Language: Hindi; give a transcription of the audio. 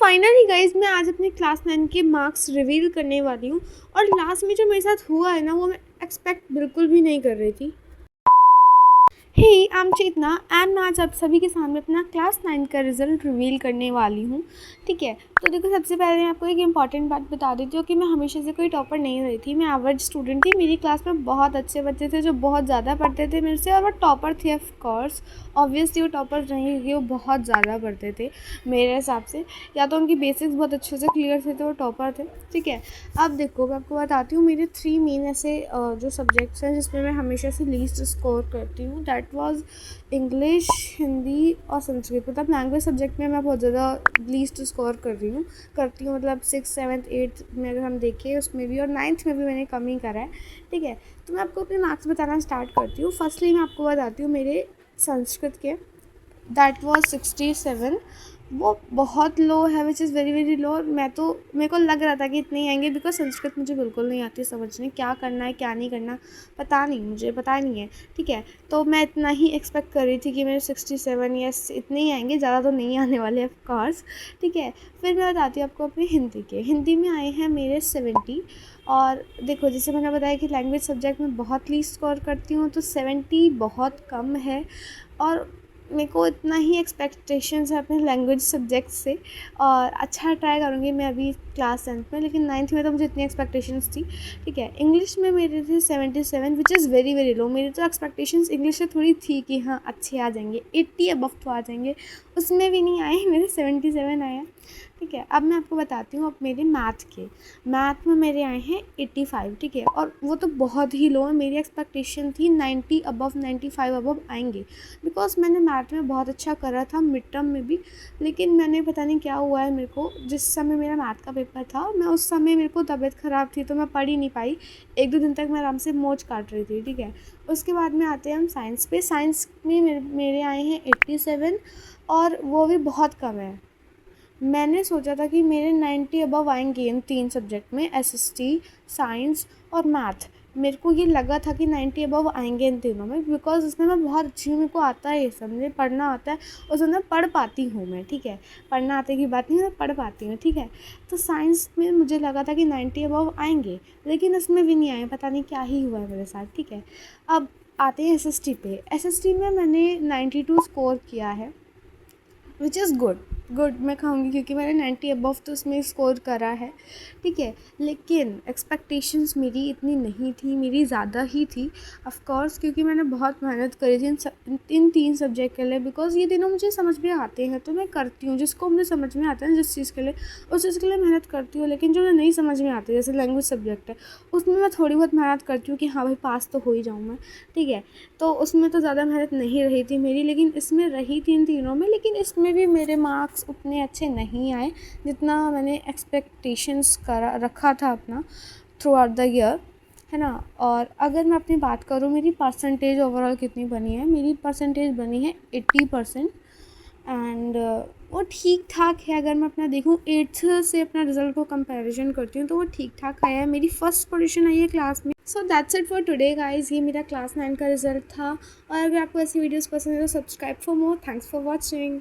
फाइनली गाइज़ मैं आज अपने क्लास 9 के मार्क्स रिवील करने वाली हूँ और लास्ट में जो मेरे साथ हुआ है ना वो मैं एक्सपेक्ट बिल्कुल भी नहीं कर रही थी। हे आई एम चेतना एंड मैं आज आप सभी के सामने अपना क्लास 9 का रिज़ल्ट रिवील करने वाली हूँ। ठीक है, तो देखो सबसे पहले मैं आपको एक इम्पॉर्टेंट बात बता देती हूँ कि मैं हमेशा से कोई टॉपर नहीं रही थी। मैं एवरेज स्टूडेंट थी। मेरी क्लास में बहुत अच्छे बच्चे थे जो बहुत ज़्यादा पढ़ते थे मेरे से, और वो टॉपर थे ऑफ कोर्स। ऑब्वियसली वो टॉपर नहीं, क्योंकि वो बहुत ज़्यादा पढ़ते थे मेरे हिसाब से, या तो उनकी बेसिक्स बहुत अच्छे से क्लियर थे तो वो टॉपर थे। ठीक है, अब देखो मैं आपको बताती हूँ मेरे 3 मेन ऐसे जो सब्जेक्ट्स हैं जिसमें मैं हमेशा से लीस्ट स्कोर करती हूँ, दैट वाज इंग्लिश, हिंदी और संस्कृत। मतलब लैंग्वेज सब्जेक्ट में मैं बहुत ज़्यादा लीस्ट स्कोर करती हूँ। मतलब 6, 7, 8 में अगर हम देखें उसमें भी, और 9th में भी मैंने कम ही करा है। ठीक है, तो मैं आपको अपने मार्क्स बताना स्टार्ट करती हूँ। फर्स्टली मैं आपको बताती हूँ मेरे संस्कृत के, दैट वाज 67। वो बहुत लो है, which is very very low. मेरे को लग रहा था कि इतने ही आएंगे, बिकॉज संस्कृत मुझे बिल्कुल नहीं आती समझने, क्या करना है क्या नहीं करना पता नहीं है। ठीक है, तो मैं इतना ही एक्सपेक्ट कर रही थी कि मेरे 67 यस इतने ही आएंगे, ज़्यादा तो नहीं आने वाले ऑफ कोर्स। ठीक है, फिर मैं बताती हूँ आपको अपने हिंदी में आए हैं मेरे 70। और देखो जैसे मैंने बताया कि लैंग्वेज सब्जेक्ट में बहुत लीस्ट स्कोर करती हूँ, तो 70 बहुत कम है। और मेरे को इतना ही एक्सपेक्टेशंस है अपने लैंग्वेज सब्जेक्ट से, और अच्छा ट्राई करूँगी मैं अभी क्लास 10th में, लेकिन 9th में तो मुझे इतनी एक्सपेक्टेशंस थी। ठीक है, इंग्लिश में मेरे थे 77, which is very very low. मेरी तो एक्सपेक्टेशंस इंग्लिश से थोड़ी थी कि हाँ अच्छे आ जाएंगे, 80 अबव तो आ जाएंगे, उसमें भी नहीं आए, मेरे 77 आए हैं। ठीक है, अब मैं आपको बताती हूँ अब मेरे मैथ में मेरे आए हैं 85। ठीक है, और वो तो बहुत ही लो है। मेरी एक्सपेक्टेशन थी 90 अबव, 95 अबव आएंगे, बिकॉज मैंने मैथ में बहुत अच्छा करा था मिड टर्म में भी। लेकिन मैंने पता नहीं क्या हुआ है, मेरे को जिस समय मेरा मैथ का पेपर था, मैं उस समय मेरे को तबीयत ख़राब थी तो मैं पढ़ ही नहीं पाई। 1-2 दिन तक मैं आराम से मौज काट रही थी। ठीक है, उसके बाद में आते हैं हम साइंस पे। साइंस में मेरे आए हैं 87, और वो भी बहुत कम है। मैंने सोचा था कि मेरे 90 अबव आएंगे इन 3 सब्जेक्ट में, एसएसटी, साइंस और मैथ। मेरे को ये लगा था कि 90 अबव आएंगे इन तीनों में, बिकॉज उसमें मैं बहुत अच्छी हूँ, मेरे को आता है ये सब, मुझे पढ़ना आता है, उसमें पढ़ पाती हूँ मैं। ठीक है, पढ़ना आते की बात नहीं, मैं पढ़ पाती हूँ। ठीक है, तो साइंस में मुझे लगा था कि 90 अबव आएंगे, लेकिन उसमें भी नहीं आए, पता नहीं क्या ही हुआ है मेरे साथ। ठीक है, अब आते हैं एसएसटी पे। एसएसटी में मैंने 92 स्कोर किया है, विच इज़ गुड मैं कहूँगी, क्योंकि मैंने 90 अबव तो उसमें स्कोर करा है। ठीक है, लेकिन एक्सपेक्टेशंस मेरी इतनी नहीं थी, मेरी ज़्यादा ही थी ऑफ कोर्स, क्योंकि मैंने बहुत मेहनत करी थी इन 3 सब्जेक्ट के लिए। बिकॉज ये तीनों मुझे समझ में आते हैं तो मैं करती हूँ, जिसको मुझे समझ में आता है जिस चीज़ के लिए, उस चीज़ के लिए मेहनत करती हूँ। लेकिन जो मुझे नहीं समझ में आती, जैसे लैंग्वेज सब्जेक्ट है, उसमें मैं थोड़ी बहुत मेहनत करती हूँ कि हाँ भाई पास तो हो ही जाऊँ मैं। ठीक है, तो उसमें तो ज़्यादा मेहनत नहीं रही थी मेरी, लेकिन इसमें रही थी इन तीनों में। लेकिन इसमें भी मेरे मार्क्स उतने अच्छे नहीं आए जितना मैंने एक्सपेक्टेशंस करा रखा था अपना थ्रू आउट द ईयर, है ना। और अगर मैं अपनी बात करूँ मेरी परसेंटेज ओवरऑल कितनी बनी है, मेरी परसेंटेज बनी है 80%। एंड वो ठीक ठाक है। अगर मैं अपना देखूँ 8th से अपना रिज़ल्ट को कंपैरिजन करती हूँ तो वो ठीक ठाक आया है, मेरी फर्स्ट पोजीशन आई है क्लास में। So that's it for today guys, ये मेरा क्लास 9 का रिज़ल्ट था। और अगर आपको ऐसी वीडियोस पसंद है तो subscribe for more. Thanks for watching.